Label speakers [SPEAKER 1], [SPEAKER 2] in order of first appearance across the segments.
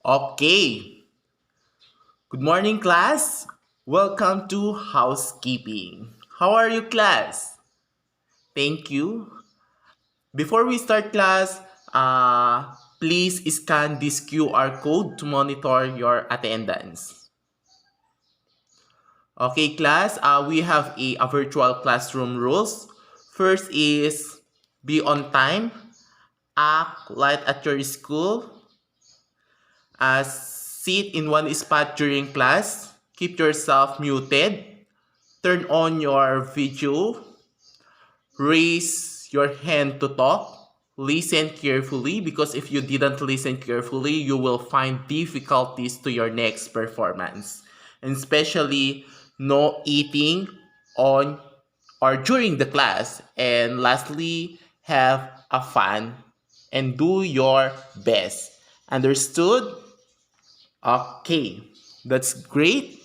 [SPEAKER 1] Okay. Good morning, class. Welcome to housekeeping. How are you, class? Thank you. Before we start class, please scan this QR code to monitor your attendance. Okay, class, we have a virtual classroom rules. First is be on time, act like at your school, sit in one spot during class, keep yourself muted, turn on your video, raise your hand to talk, listen carefully because if you didn't listen carefully, you will find difficulties to your next performance. And especially no eating on or during the class. And lastly, have a fun and do your best. Understood? Okay, that's great.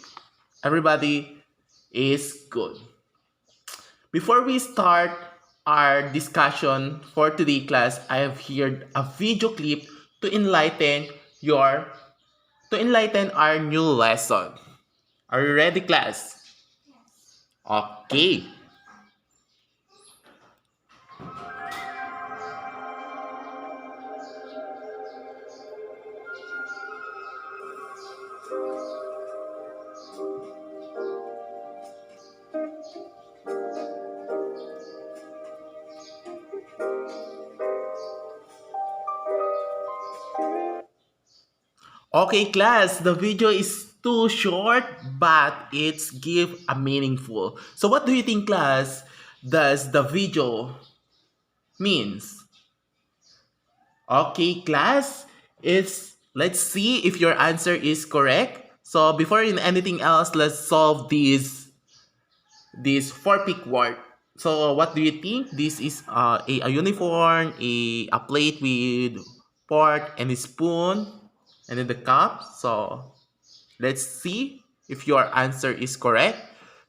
[SPEAKER 1] Everybody is good. Before we start our discussion for today class, I have here a video clip to your enlighten our new lesson. Are you ready, class? Okay. Okay, class, the video is too short, but it's give a meaningful. So what do you think, class, does the video means? Okay, class, it's let's see if your answer is correct. So before in anything else, let's solve this four pick word. So what do you think? This is a uniform, a plate with fork and a spoon, and then the cup. So let's see if your answer is correct.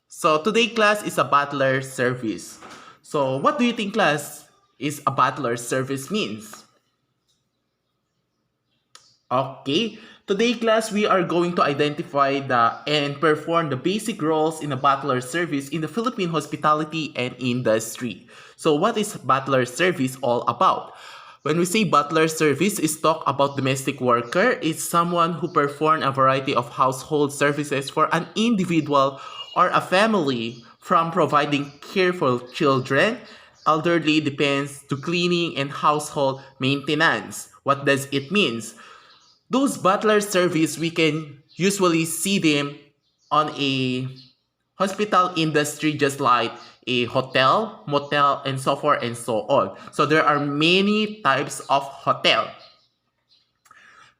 [SPEAKER 1] So today class is a butler service. So what do you think, class, is a butler service means? Okay, today class we are going to identify and perform the basic roles in a butler service in the Philippine hospitality and industry. So what is butler service all about? When we say butler service is talk about domestic worker, it's someone who perform a variety of household services for an individual or a family, from providing care for children, elderly dependents, to cleaning and household maintenance. What does it mean? Those butler service, we can usually see them on a hospital industry, just like a hotel, motel, and so forth and so on. So there are many types of hotel.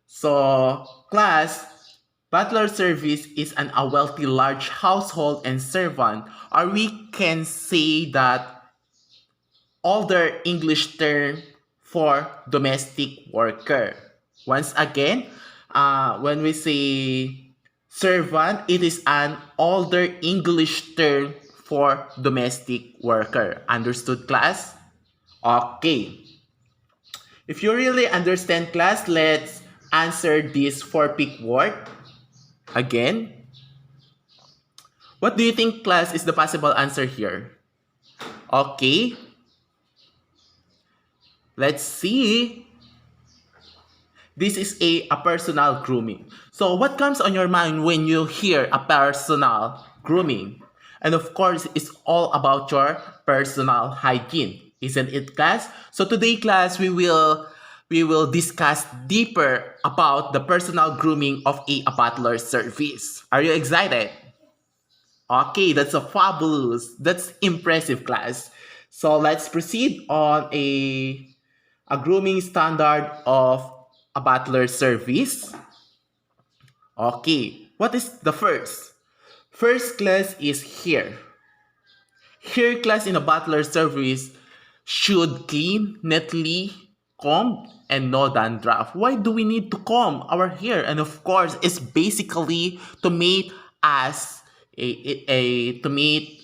[SPEAKER 1] So class, butler service is a wealthy large household and servant, or we can say that older English term for domestic worker. Once again, when we say servant, it is an older English term for domestic worker. Understood, class? Okay. If you really understand, class, let's answer this four pick word again. What do you think, class, is the possible answer here? Okay. Let's see. This is a personal grooming. So what comes on your mind when you hear a personal grooming? And of course, it's all about your personal hygiene, isn't it, class? So today, class, we will discuss deeper about the personal grooming of a butler service. Are you excited? Okay, that's a fabulous. That's impressive, class. So let's proceed on a grooming standard of a butler service. Okay, what is the first? First, class, is hair. Hair, class, in a butler service should clean, neatly combed, and no dandruff. Why do we need to comb our hair? And of course, it's basically to make us to make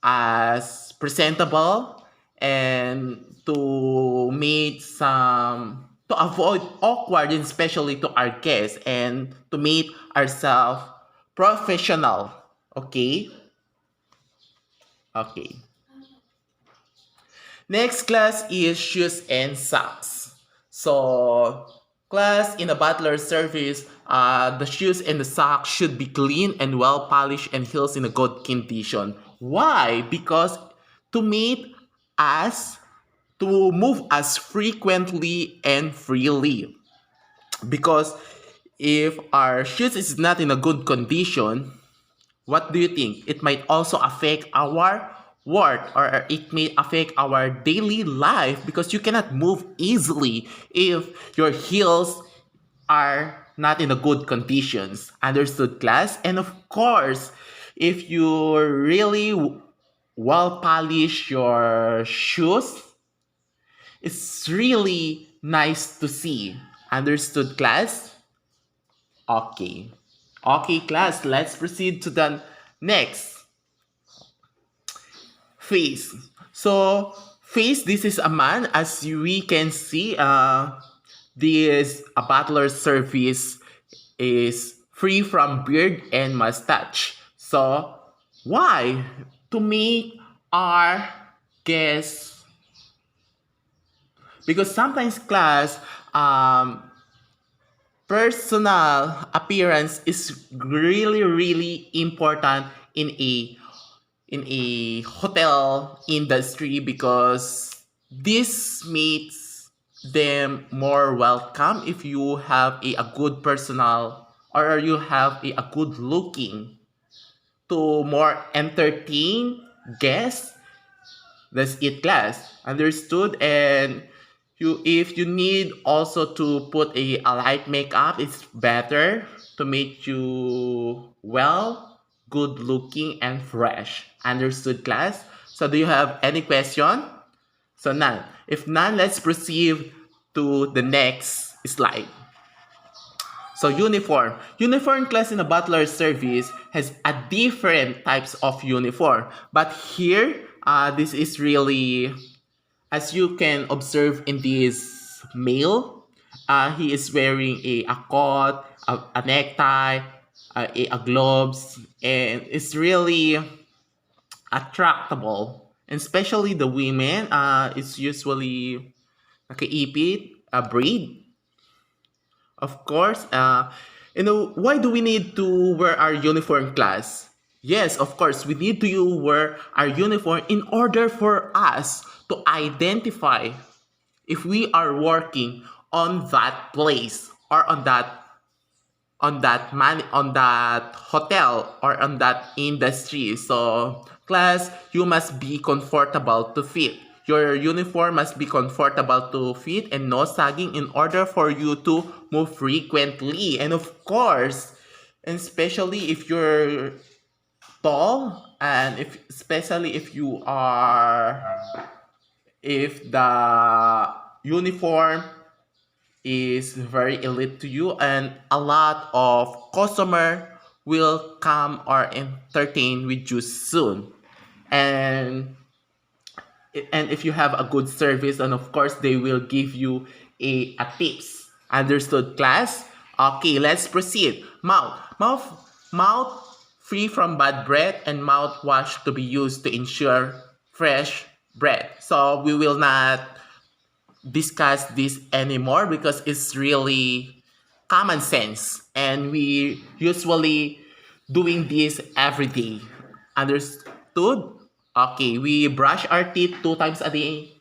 [SPEAKER 1] us presentable and to make some to avoid awkward, and especially to our guests, and to make ourselves professional. Okay? Okay. Next class is shoes and socks. So, class in a butler service, the shoes and the socks should be clean and well polished and heels in a good condition. Why? Because to meet us, to move us frequently and freely. Because if our shoes is not in a good condition, what do you think? It might also affect our work, or it may affect our daily life because you cannot move easily if your heels are not in a good conditions. Understood, class? And of course, if you really well polish your shoes, it's really nice to see. Understood, class? Okay. Okay, class, let's proceed to the next. Face. So, face, this is a man. As we can see, this a butler service is free from beard and mustache. So, why? To make our guests, because sometimes class, personal appearance is really really important in a hotel industry, because this makes them more welcome if you have a good personal, or you have a good looking, to more entertain guests. That's it, class. Understood? And you, if you need also to put a light makeup, it's better to make you well, good looking, and fresh. Understood, class? So do you have any question? So none. If none, let's proceed to the next slide. So uniform. Uniform class in a butler service has a different types of uniform. But here, this is really, as you can observe in this male, he is wearing a coat, a necktie, a gloves, and it's really attractable. And especially the women, it's usually nakaipit, a braid, of course. Why do we need to wear our uniform, class? Yes, of course, we need to wear our uniform in order for us to identify if we are working on that place, or on that hotel, or on that industry. So, class, you must be comfortable to fit. Your uniform must be comfortable to fit and no sagging, in order for you to move frequently. And of course, and especially if you're tall, and if especially if you are, if the uniform is very elite to you, and a lot of customer will come or entertain with you soon. and and if you have a good service, and of course they will give you a tips. Understood, class? Okay, let's proceed. Mouth free from bad breath, and mouthwash to be used to ensure fresh breath. So we will not discuss this anymore because it's really common sense, and we usually doing this every day. Understood? Okay, we brush our teeth 2 times a day.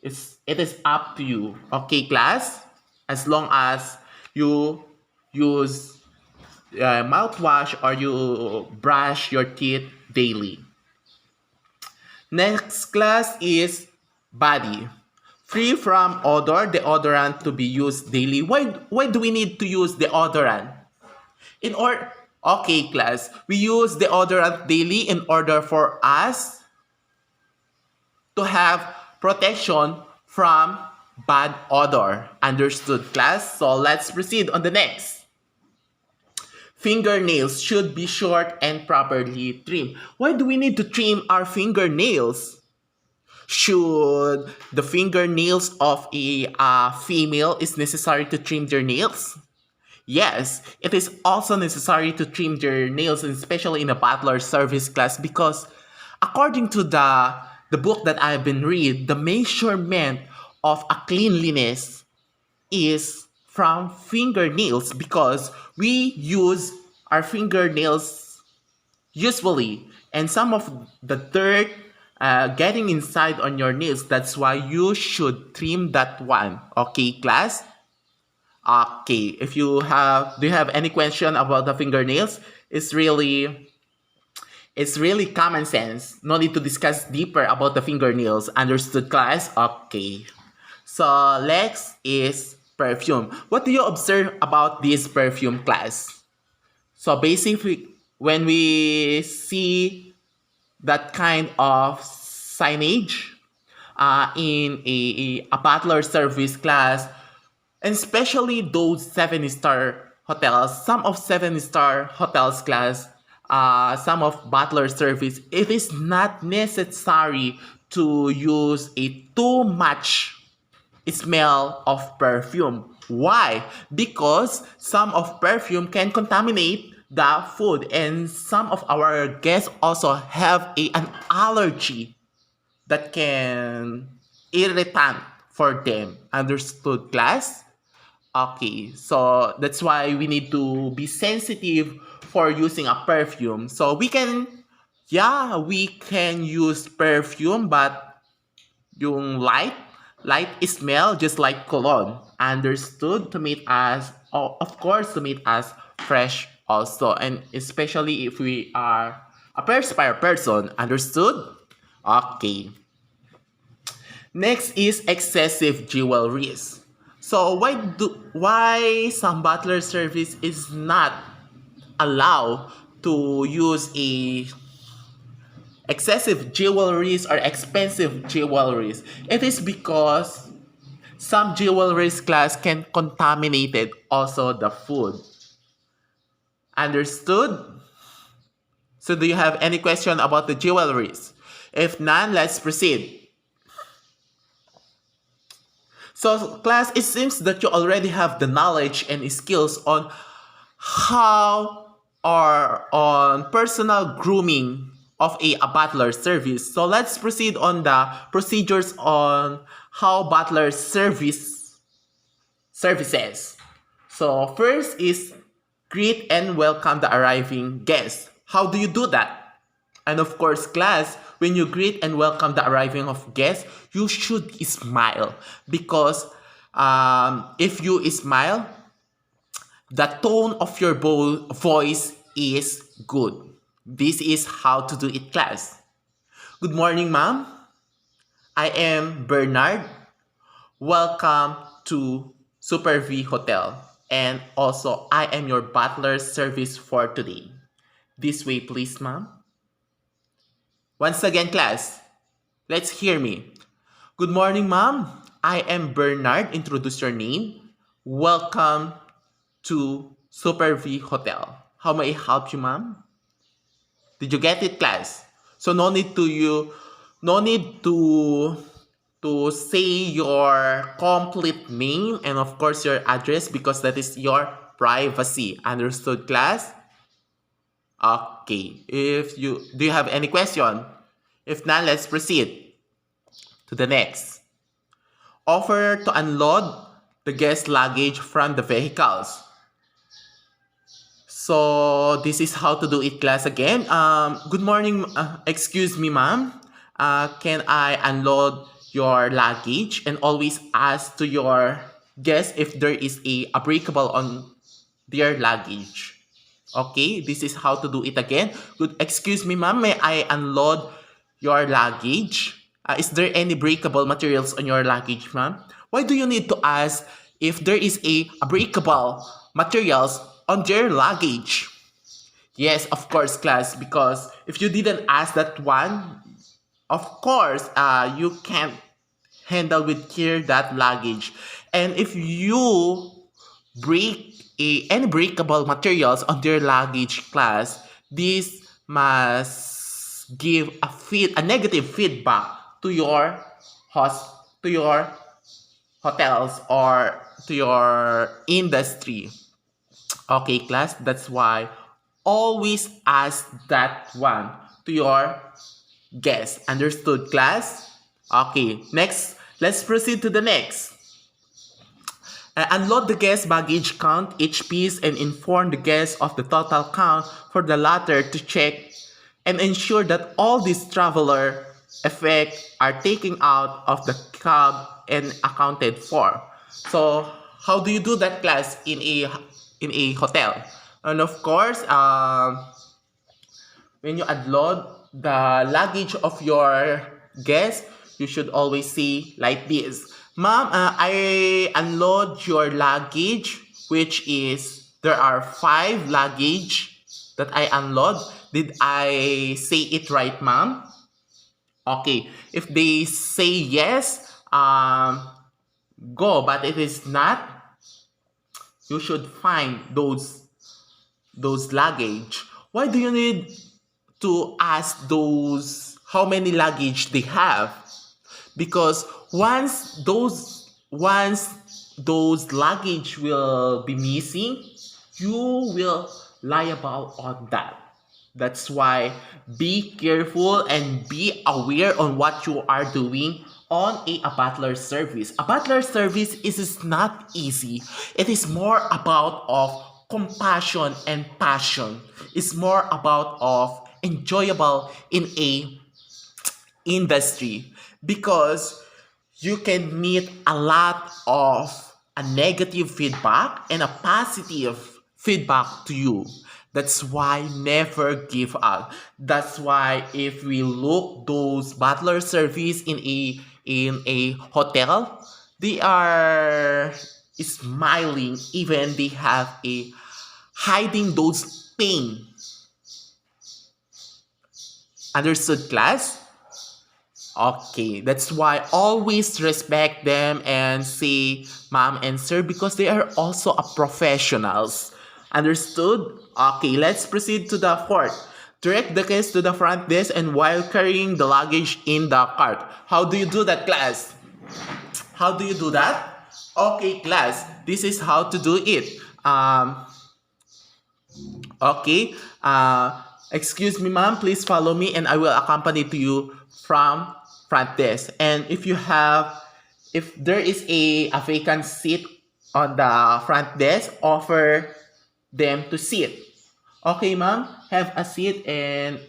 [SPEAKER 1] It is up to you. Okay, class? As long as you use mouthwash, or you brush your teeth daily. Next class is body. Free from odor, deodorant to be used daily. Why do we need to use deodorant? In or Okay, class, we use deodorant daily in order for us to have protection from bad odor. Understood, class? So let's proceed on the next. Fingernails should be short and properly trimmed. Why do we need to trim our fingernails? Should the fingernails of a female is necessary to trim their nails? Yes, it is also necessary to trim their nails, especially in a butler service class, because according to the book that I've been read, the measurement of a cleanliness is from fingernails because we use our fingernails usually, and some of the dirt getting inside on your nails. That's why you should trim that one. Okay, class? Okay, if you have, do you have any question about the fingernails? It's really common sense. No need to discuss deeper about the fingernails. Understood, class? Okay. So next is perfume. What do you observe about this perfume, class? So basically, when we see that kind of signage in a butler service class, and especially those 7-star hotels, some of 7-star hotels class, some of butler service, it is not necessary to use a too much smell of perfume. Why? Because some of perfume can contaminate the food, and some of our guests also have an allergy that can irritant for them. Understood, class? Okay, so that's why we need to be sensitive for using a perfume. So we can use perfume, but yung light smell just like cologne. Understood? To meet us, oh, of course, to meet us fresh also, and especially if we are a perspire person. Understood? Okay. Next is excessive jewelries. So why some butler service is not allowed to use a excessive jewelries or expensive jewelries? It is because some jewelries class can contaminate also the food. Understood? So do you have any question about the jewelries? If none, let's proceed. So class, it seems that you already have the knowledge and skills on how or on personal grooming of a butler service. So let's proceed on the procedures on how butler services. So first is greet and welcome the arriving guests. How do you do that? And of course, class, when you greet and welcome the arriving of guests, you should smile, because if you smile, the tone of your voice is good. This is how to do it, class. Good morning, ma'am. I am Bernard. Welcome to Super V Hotel. And also, I am your butler service for today. This way, please, ma'am. Once again, class, let's hear me. Good morning, ma'am. I am Bernard. Introduce your name. Welcome to Super V Hotel. How may I help you, ma'am? Did you get it, class? So no need to say your complete name and of course your address, because that is your privacy. Understood, class? Okay. Do you have any question? If none, let's proceed to the next. Offer to unload the guest luggage from the vehicles. So this is how to do it, class, again. Good morning. Excuse me, ma'am. Can I unload your luggage? And always ask to your guests if there is a breakable on their luggage. Okay, this is how to do it again. Good. Excuse me, ma'am. May I unload your luggage? Is there any breakable materials on your luggage, ma'am? Why do you need to ask if there is a breakable materials on their luggage? Yes, of course, class, because if you didn't ask that one, of course, you can't handle with care that luggage. And if you break any breakable materials on their luggage, class, this must give a negative feedback to your hos to your hotels or to your industry. Okay, class, that's why always ask that one to your guests. Understood, class? Okay, next, let's proceed to the next. Unload the guest baggage count each piece and inform the guest of the total count for the latter to check and ensure that all these traveler effects are taken out of the cab and accounted for. So how do you do that, class, in a hotel? And of course, when you unload the luggage of your guest, you should always say like this. Ma'am, I unload your luggage, which is, there are 5 luggage that I unload. Did I say it right, ma'am? Okay. If they say yes, go. But if it's not, you should find those luggage. Why do you need to ask those how many luggage they have? Because once those luggage will be missing, you will liable on that. That's why be careful and be aware on what you are doing on a butler service. A butler service is not easy. It is more about of compassion and passion. It's more about of enjoyable in a industry because you can meet a lot of a negative feedback and a positive feedback to you. That's why never give up. That's why if we look those butler service in a hotel, they are smiling, even they have a hiding those pain. Understood, class? Okay, that's why always respect them and say ma'am and sir because they are also a professionals. Understood? Okay, let's proceed to the fourth. Direct the guest to the front desk and while carrying the luggage in the cart. How do you do that, class? How do you do that? Okay, class, this is how to do it. Okay. Excuse me, ma'am. Please follow me, and I will accompany to you from front desk. And if there is a vacant seat on the front desk, offer them to sit. Okay, ma'am. Have a seat, and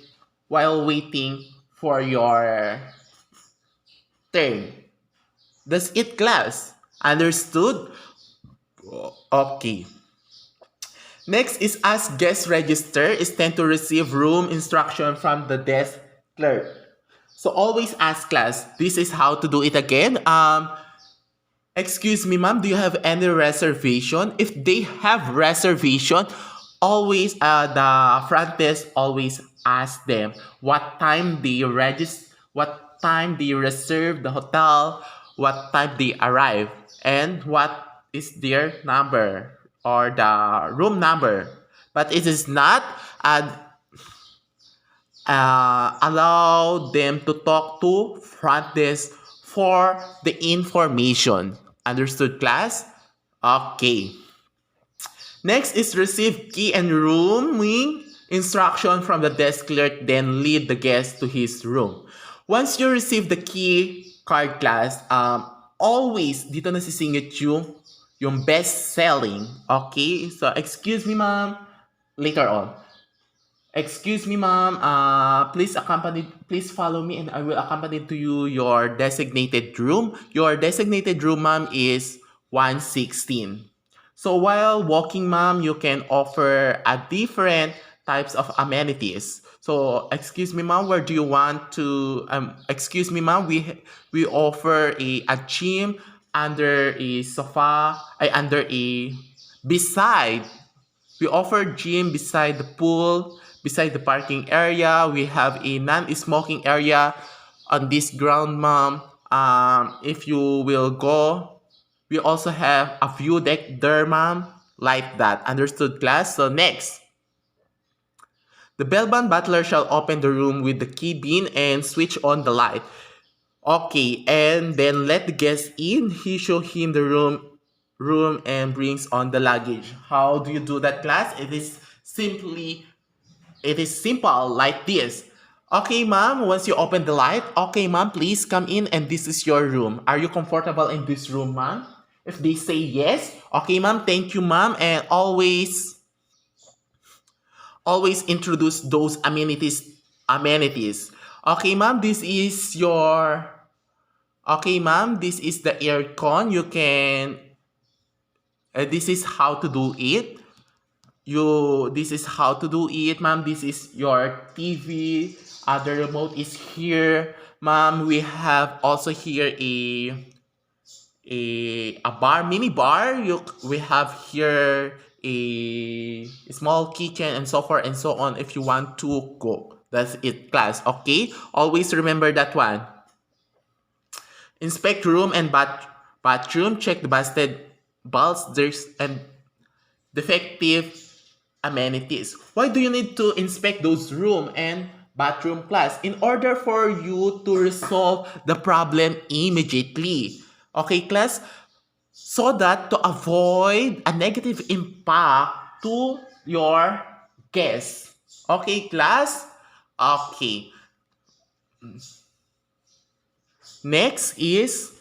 [SPEAKER 1] while waiting for your turn. That's it, class. Understood? Okay. Next is as guest register is tend to receive room instruction from the desk clerk. So always ask class. This is how to do it again. Excuse me, ma'am. Do you have any reservation? If they have reservation, always the front desk always ask them what time they register, what time they reserve the hotel, what time they arrive, and what is their number or the room number. But it is not allow them to talk to front desk for the information. Understood, class? Okay. Next is receive key and rooming instruction from the desk clerk, then lead the guest to his room. Once you receive the key card, class, always dito nasisingit yung best selling. Okay? So, excuse me, ma'am. Later on. Excuse me, ma'am. Please follow me and I will accompany to you your designated room. Your designated room, ma'am, is 116. So while walking, ma'am, you can offer a different types of amenities. So, excuse me, ma'am, where do you want to? Excuse me, ma'am, we offer a gym under a sofa, under a beside. We offer gym beside the pool, beside the parking area. We have a non-smoking area on this ground, ma'am. If you will go, we also have a view deck there, ma'am. Like that. Understood, class? So next. The bellbound butler shall open the room with the key bin and switch on the light. Okay, and then let the guest in. He show him the room and brings on the luggage. How do you do that, class? It is simple like this. Okay, ma'am, once you open the light, okay, ma'am, please come in and this is your room. Are you comfortable in this room, ma'am? If they say yes, okay, ma'am, thank you, ma'am, and always introduce those amenities. Okay, ma'am, this is your Okay, ma'am, this is the aircon. You can this is how to do it. This is how to do it, ma'am. This is your TV. The remote is here, ma'am. We have also here a bar, mini bar. We have here a small kitchen and so forth and so on. If you want to go, that's it, class. Okay, always remember that one. Inspect room and bathroom. Check the busted bulbs. There's and defective amenities. Why do you need to inspect those room and bathroom, class? In order for you to resolve the problem immediately. Okay, class? So that to avoid a negative impact to your guests. Okay, class? Okay. Next is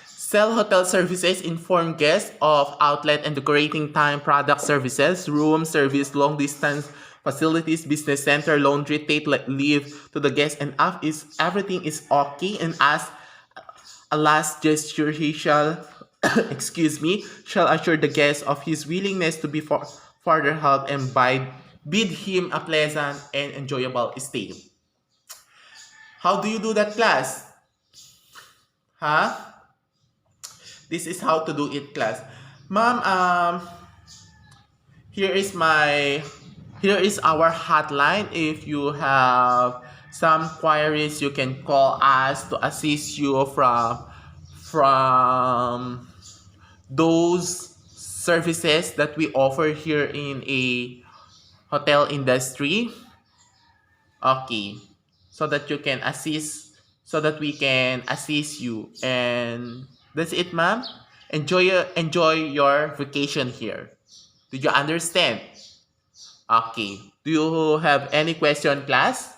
[SPEAKER 1] sell hotel services, inform guests of outlet and decorating time, product services, room service, long distance facilities, business center, laundry, take leave to the guest, and if everything is okay, and as a last gesture, he shall, excuse me, shall assure the guest of his willingness to be further help and bid him a pleasant and enjoyable stay. How do you do that, class? Huh? This is how to do it, class. Ma'am, here is my here is our hotline. If you have some queries, you can call us to assist you from those services that we offer here in a hotel industry. Okay, so that you can assist, so that we can assist you, and that's it, ma'am. Enjoy your vacation here. Did you understand? Okay. Do you have any question, class?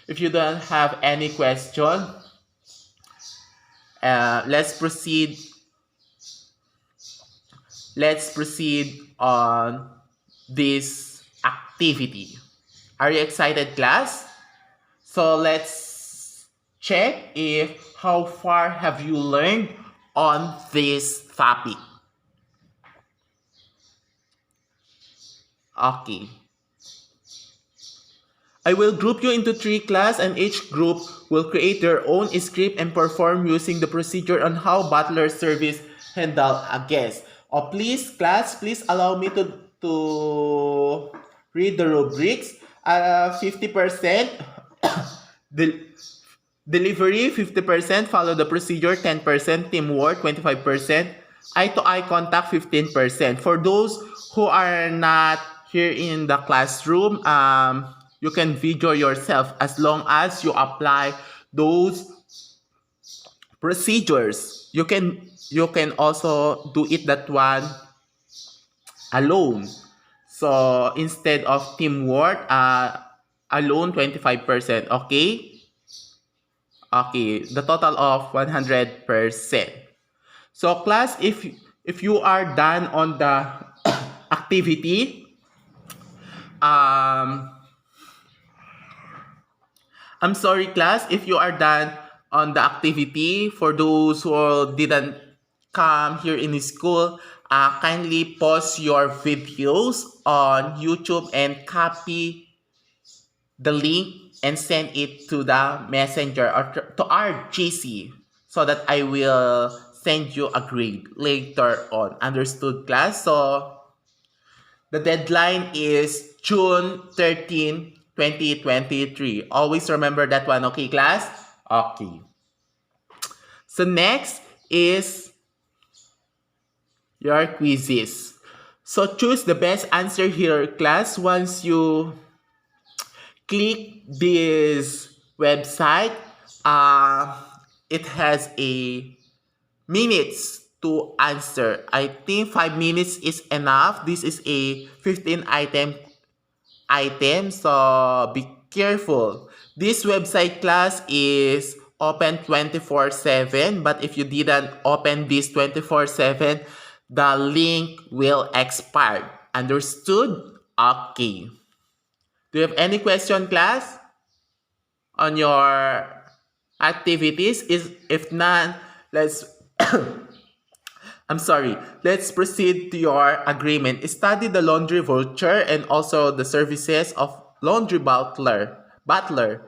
[SPEAKER 1] If you don't have any question, let's proceed. Let's proceed on this activity. Are you excited, class? So let's check if how far have you learned on this topic. Okay. I will group you into 3 classes, and each group will create their own script and perform using the procedure on how butler service handle a guest. Oh, please, class, please allow me to read the rubrics. 50% delivery, 50% follow the procedure, 10% teamwork, 25% eye-to-eye contact, 15%. For those who are not here in the classroom, you can video yourself as long as you apply those procedures. You can also do it that one alone. So instead of teamwork, alone 25%. Okay? Okay, the total of 100%. So class, if you are done on the activity, I'm sorry, class, if you are done on the activity. For those who didn't come here in school, kindly pause your videos on YouTube and copy the link and send it to the messenger or to our GC so that I will send you a grade later on. Understood, class? So the deadline is June 13, 2023. Always remember that one, okay, class? Okay. So next is your quizzes. So choose the best answer here, class. Once you click this website, Uh, it has a minutes to answer. I think 5 minutes is enough. This is a 15 item, so be careful. This website class is open 24/7, but if you didn't open this 24/7, the link will expire. Understood? Okay. Do you have any question, class, on your activities? Is if not, let's I'm sorry. Let's proceed to your agreement. Study the laundry voucher and also the services of laundry butler. Butler.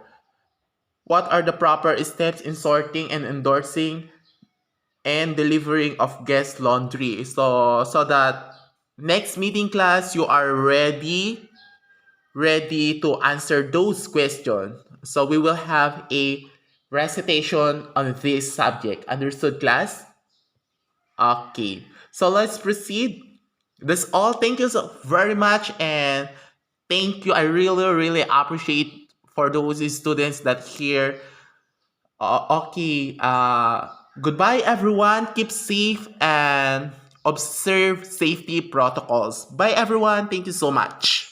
[SPEAKER 1] What are the proper steps in sorting and endorsing and delivering of guest laundry? So that next meeting class you are ready to answer those questions. So we will have a recitation on this subject. Understood, class? Okay, so let's proceed. That's all. Thank you so very much, and thank you. I really appreciate for those students that here. Okay. Goodbye, everyone. Keep safe and observe safety protocols. Bye, everyone. Thank you so much.